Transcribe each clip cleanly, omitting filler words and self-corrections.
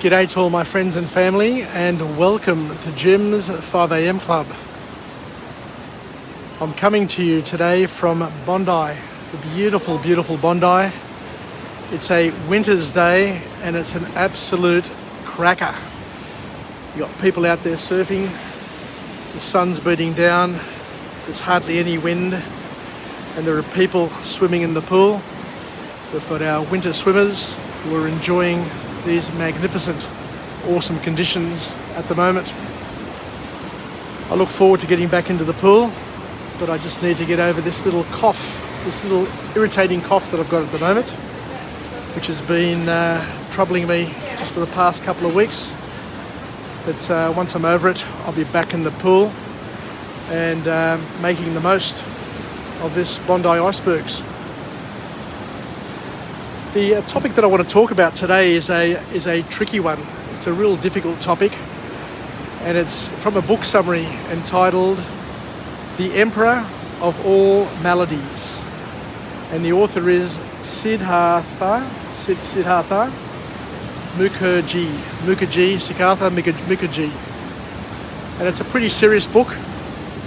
G'day to all my friends and family, and welcome to Jim's 5am Club. I'm coming to you today from Bondi, the beautiful, beautiful Bondi. It's a winter's day and it's an absolute cracker. You've got people out there surfing, the sun's beating down, there's hardly any wind, and there are people swimming in the pool. We've got our winter swimmers who are enjoying these magnificent, awesome conditions at the moment. I look forward to getting back into the pool, but I just need to get over this little cough, this little irritating cough that I've got at the moment, which has been troubling me just for the past couple of weeks. But once I'm over it, I'll be back in the pool and making the most of this Bondi icebergs. The topic that I want to talk about today is a tricky one. It's a real difficult topic, and it's from a book summary entitled The Emperor of All Maladies, and the author is Siddhartha Mukherjee. And it's a pretty serious book,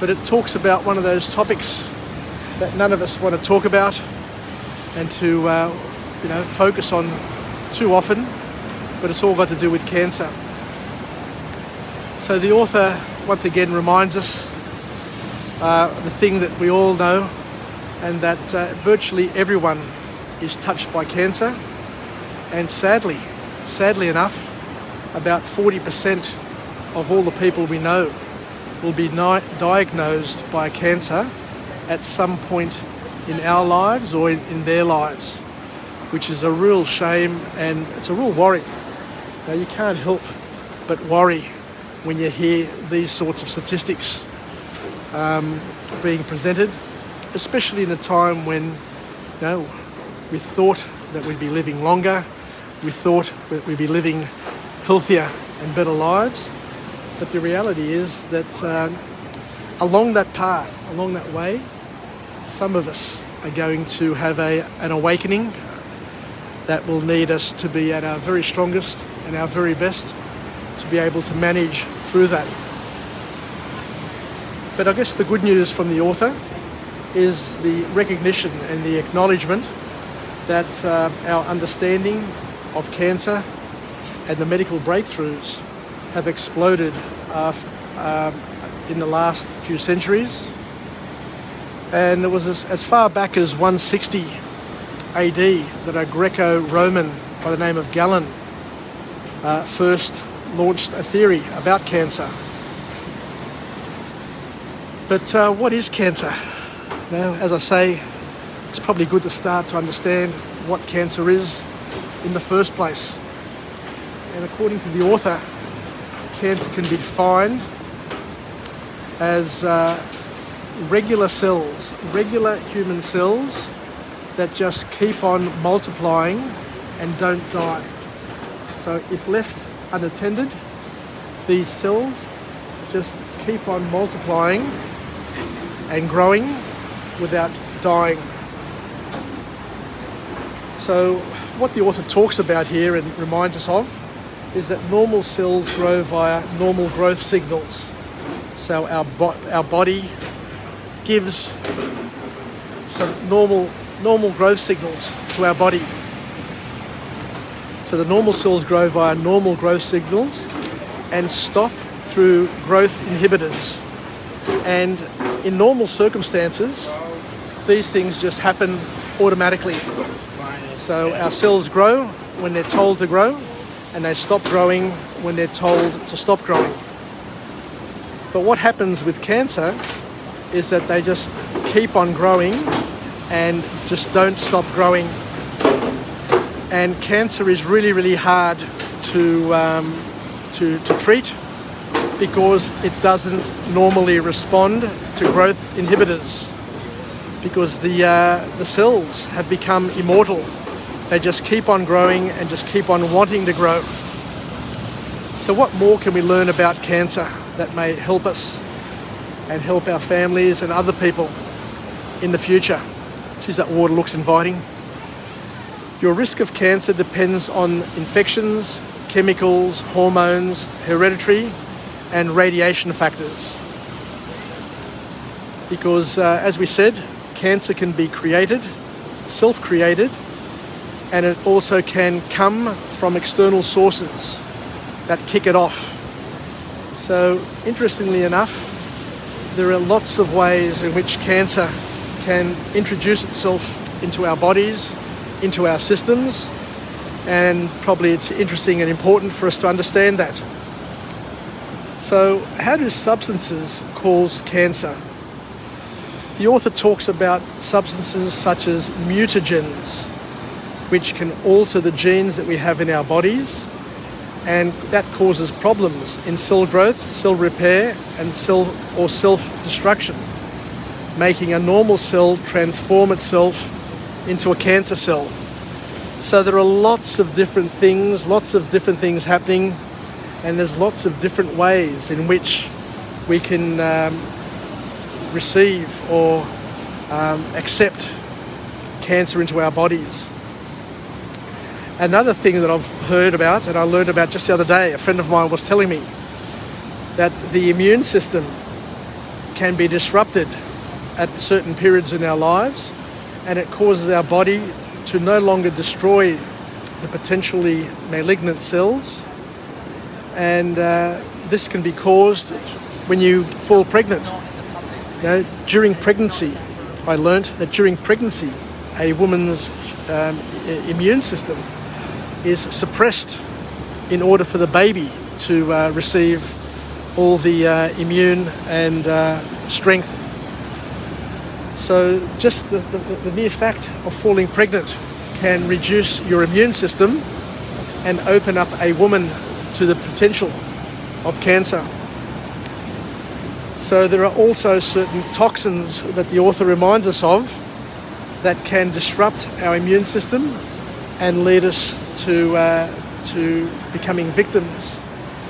but it talks about one of those topics that none of us want to talk about and to focus on too often, but it's all got to do with cancer. So the author once again reminds us the thing that we all know, and that virtually everyone is touched by cancer, and sadly enough, about 40% of all the people we know will be diagnosed by cancer at some point in our lives or in their lives, which is a real shame and it's a real worry. Now, you can't help but worry when you hear these sorts of statistics being presented, especially in a time when we thought that we'd be living longer, we thought that we'd be living healthier and better lives. But the reality is that along that path, along that way, some of us are going to have an awakening that will need us to be at our very strongest and our very best to be able to manage through that. But I guess the good news from the author is the recognition and the acknowledgement that our understanding of cancer and the medical breakthroughs have exploded in the last few centuries. And it was as far back as 160 AD that a Greco-Roman by the name of Galen first launched a theory about cancer. But what is cancer? Now, as I say, it's probably good to start to understand what cancer is in the first place. And according to the author, cancer can be defined as regular human cells that just keep on multiplying and don't die. So if left unattended, these cells just keep on multiplying and growing without dying. So what the author talks about here and reminds us of is that normal cells grow via normal growth signals. So our body gives some normal growth signals to our body. So the normal cells grow via normal growth signals and stop through growth inhibitors. And in normal circumstances, these things just happen automatically. So our cells grow when they're told to grow, and they stop growing when they're told to stop growing. But what happens with cancer is that they just keep on growing and just don't stop growing. And cancer is really, really hard to treat because it doesn't normally respond to growth inhibitors, because the cells have become immortal. They just keep on growing and just keep on wanting to grow. So what more can we learn about cancer that may help us and help our families and other people in the future? Geez, that water looks inviting. Your risk of cancer depends on infections, chemicals, hormones, hereditary, and radiation factors. Because, as we said, cancer can be created, self-created, and it also can come from external sources that kick it off. So, interestingly enough, there are lots of ways in which cancer can introduce itself into our bodies, into our systems, and probably it's interesting and important for us to understand that. So, how do substances cause cancer? The author talks about substances such as mutagens, which can alter the genes that we have in our bodies, and that causes problems in cell growth, cell repair, and cell or self-destruction, making a normal cell transform itself into a cancer cell. So there are lots of different things happening, and there's lots of different ways in which we can receive or accept cancer into our bodies. Another thing that I've heard about, and I learned about just the other day, a friend of mine was telling me that the immune system can be disrupted at certain periods in our lives, and it causes our body to no longer destroy the potentially malignant cells, and this can be caused when you fall pregnant. You know, during pregnancy, I learnt that during pregnancy, a woman's immune system is suppressed in order for the baby to receive all the immune and strength. So just the mere fact of falling pregnant can reduce your immune system and open up a woman to the potential of cancer. So there are also certain toxins that the author reminds us of that can disrupt our immune system and lead us to becoming victims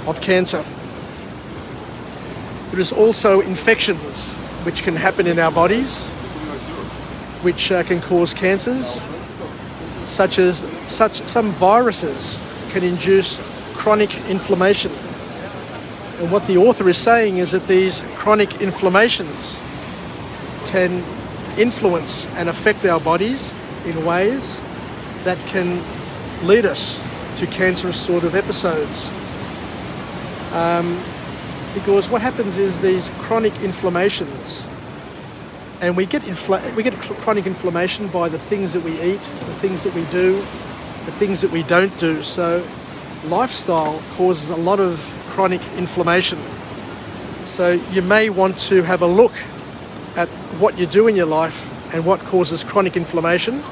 of cancer. There is also infections which can happen in our bodies, which can cause cancers, such as some viruses can induce chronic inflammation. And what the author is saying is that these chronic inflammations can influence and affect our bodies in ways that can lead us to cancerous sort of episodes. Because what happens is these chronic inflammations, and we get chronic inflammation by the things that we eat, the things that we do, the things that we don't do. So lifestyle causes a lot of chronic inflammation. So you may want to have a look at what you do in your life and what causes chronic inflammation.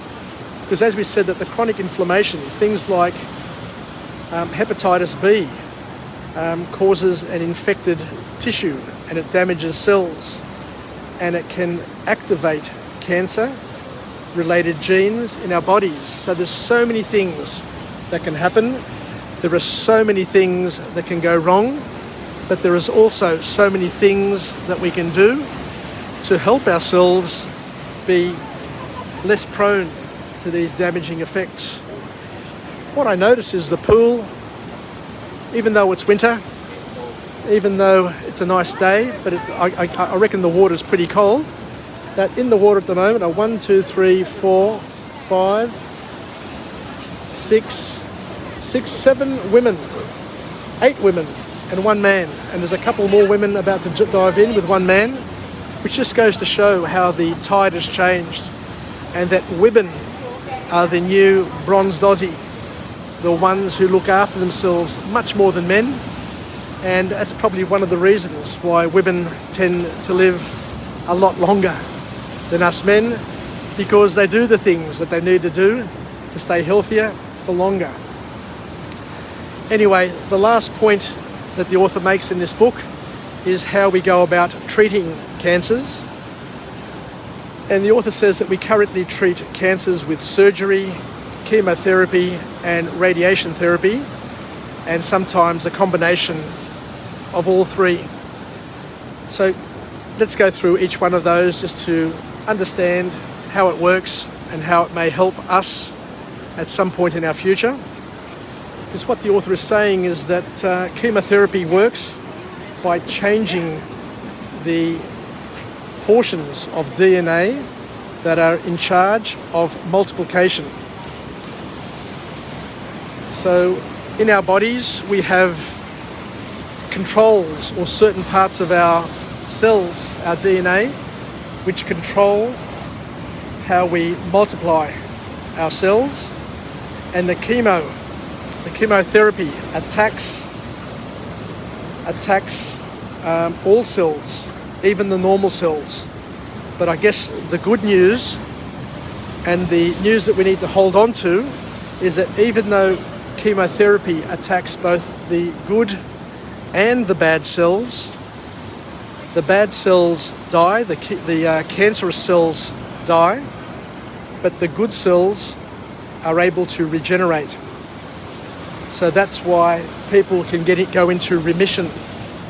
Because as we said, that the chronic inflammation, things like hepatitis B, causes an infected tissue and it damages cells, and it can activate cancer-related genes in our bodies. So there's so many things that can happen. There are so many things that can go wrong, but there is also so many things that we can do to help ourselves be less prone to these damaging effects. What I notice is the pool, even though it's winter, even though it's a nice day, but I reckon the water's pretty cold, that in the water at the moment are 1, 2, 3, 4, 5, 6, 7 women, 8 women and 1 man. And there's a couple more women about to dive in with 1 man, which just goes to show how the tide has changed, and that women are the new bronzed Aussie, the ones who look after themselves much more than men. And that's probably one of the reasons why women tend to live a lot longer than us men, because they do the things that they need to do to stay healthier for longer. Anyway, the last point that the author makes in this book is how we go about treating cancers. And the author says that we currently treat cancers with surgery, chemotherapy, and radiation therapy, and sometimes a combination of all three. So let's go through each one of those just to understand how it works and how it may help us at some point in our future. Because what the author is saying is that chemotherapy works by changing the portions of DNA that are in charge of multiplication. So in our bodies we have controls, or certain parts of our cells, our DNA, which control how we multiply our cells. And the chemotherapy attacks all cells, even the normal cells. But I guess the good news, and the news that we need to hold on to, is that even though chemotherapy attacks both the good and the bad cells die, the cancerous cells die, but the good cells are able to regenerate. So that's why people can go into remission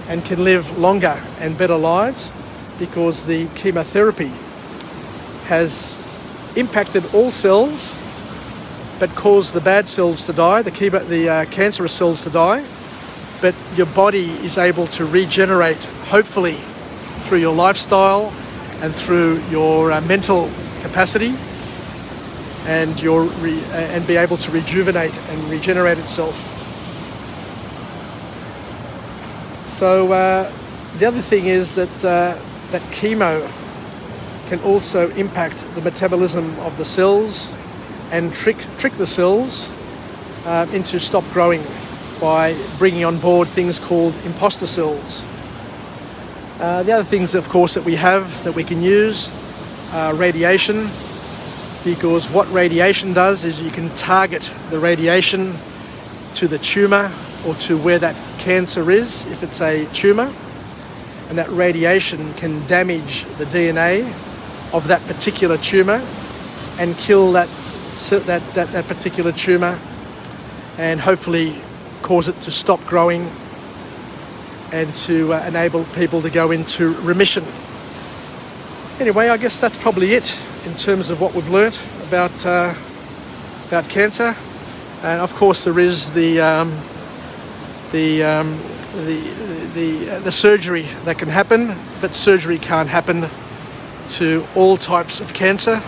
and can live longer and better lives, because the chemotherapy has impacted all cells but caused the bad cells to die, the cancerous cells to die, but your body is able to regenerate, hopefully through your lifestyle and through your mental capacity, and be able to rejuvenate and regenerate itself. So the other thing is that that chemo can also impact the metabolism of the cells and trick the cells into stop growing by bringing on board things called imposter cells. The other things, of course, that we have that we can use are radiation, because what radiation does is you can target the radiation to the tumour or to where that cancer is, if it's a tumour, and that radiation can damage the DNA of that particular tumour and kill that particular tumour, and hopefully cause it to stop growing and to enable people to go into remission. Anyway, I guess that's probably it in terms of what we've learnt about cancer. And of course there is the surgery that can happen, but surgery can't happen to all types of cancer.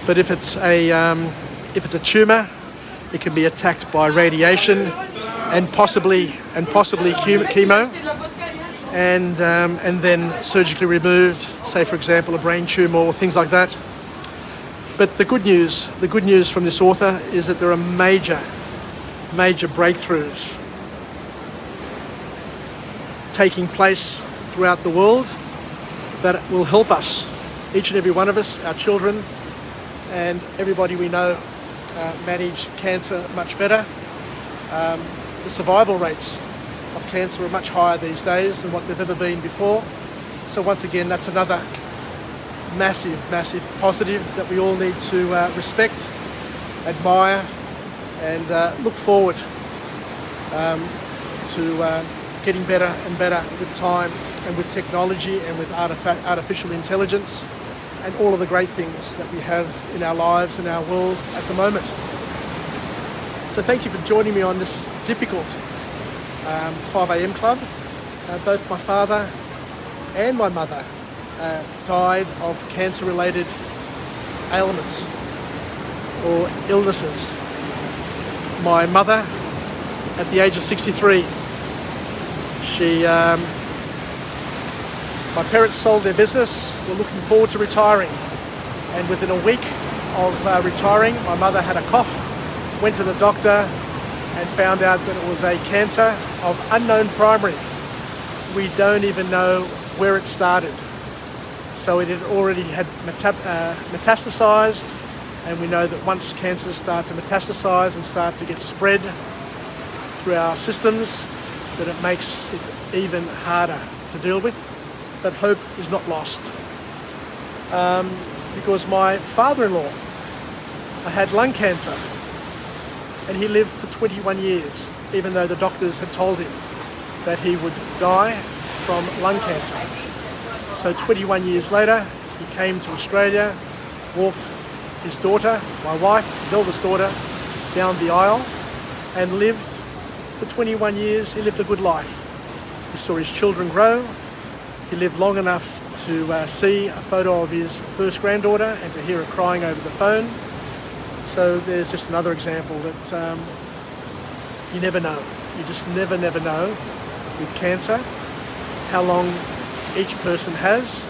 But if it's a tumour, it can be attacked by radiation and possibly chemo, and then surgically removed, say for example a brain tumour or things like that. But the good news from this author is that there are major breakthroughs taking place throughout the world that will help us, each and every one of us, our children, and everybody we know, manage cancer much better. The survival rates of cancer are much higher these days than what they've ever been before. So once again, that's another massive positive that we all need to respect, admire, and look forward to getting better and better with time and with technology and with artificial intelligence and all of the great things that we have in our lives and our world at the moment. So thank you for joining me on this difficult 5 a.m. club. Both my father and my mother died of cancer-related ailments or illnesses. My mother, at the age of 63, my parents sold their business, were looking forward to retiring, and within a week of retiring, my mother had a cough, went to the doctor and found out that it was a cancer of unknown primary. We don't even know where it started. So it had already metastasized, and we know that once cancers start to metastasize and start to get spread through our systems, that it makes it even harder to deal with. But hope is not lost. Because my father-in-law had lung cancer, and he lived for 21 years, even though the doctors had told him that he would die from lung cancer. So 21 years later, he came to Australia, walked his daughter, my wife, his eldest daughter, down the aisle, and lived for 21 years, he lived a good life. He saw his children grow. He lived long enough to see a photo of his first granddaughter and to hear her crying over the phone. So there's just another example that you never know. You just never know with cancer how long each person has.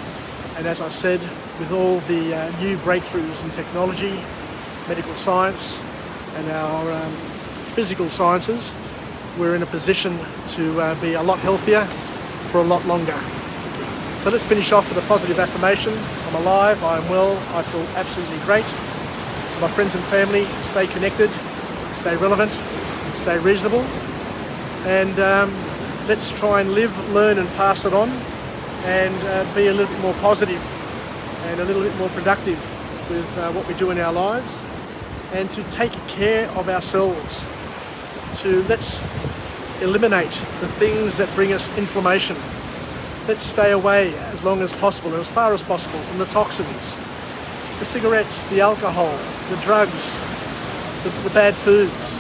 And as I said, with all the new breakthroughs in technology, medical science and our physical sciences, we're in a position to be a lot healthier for a lot longer. So let's finish off with a positive affirmation. I'm alive, I'm well, I feel absolutely great. To my friends and family, stay connected, stay relevant, stay reasonable, and let's try and live, learn and pass it on, and be a little bit more positive and a little bit more productive with what we do in our lives, and to take care of ourselves. Let's eliminate the things that bring us inflammation. Let's stay away as long as possible, as far as possible, from the toxins, the cigarettes, the alcohol, the drugs, the bad foods.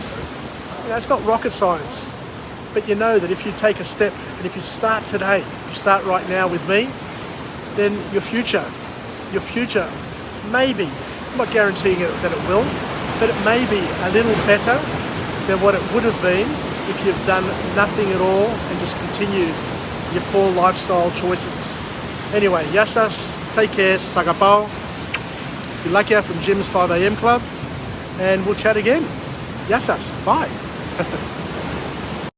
You know, it's not rocket science, but you know that if you take a step, and if you start today, if you start right now with me, then your future may be, I'm not guaranteeing that it will, but it may be a little better than what it would have been if you've done nothing at all and just continued your poor lifestyle choices. Anyway, yasas, take care, sagapao. If you're lucky, from Jim's 5am Club, and we'll chat again. Yasas, bye.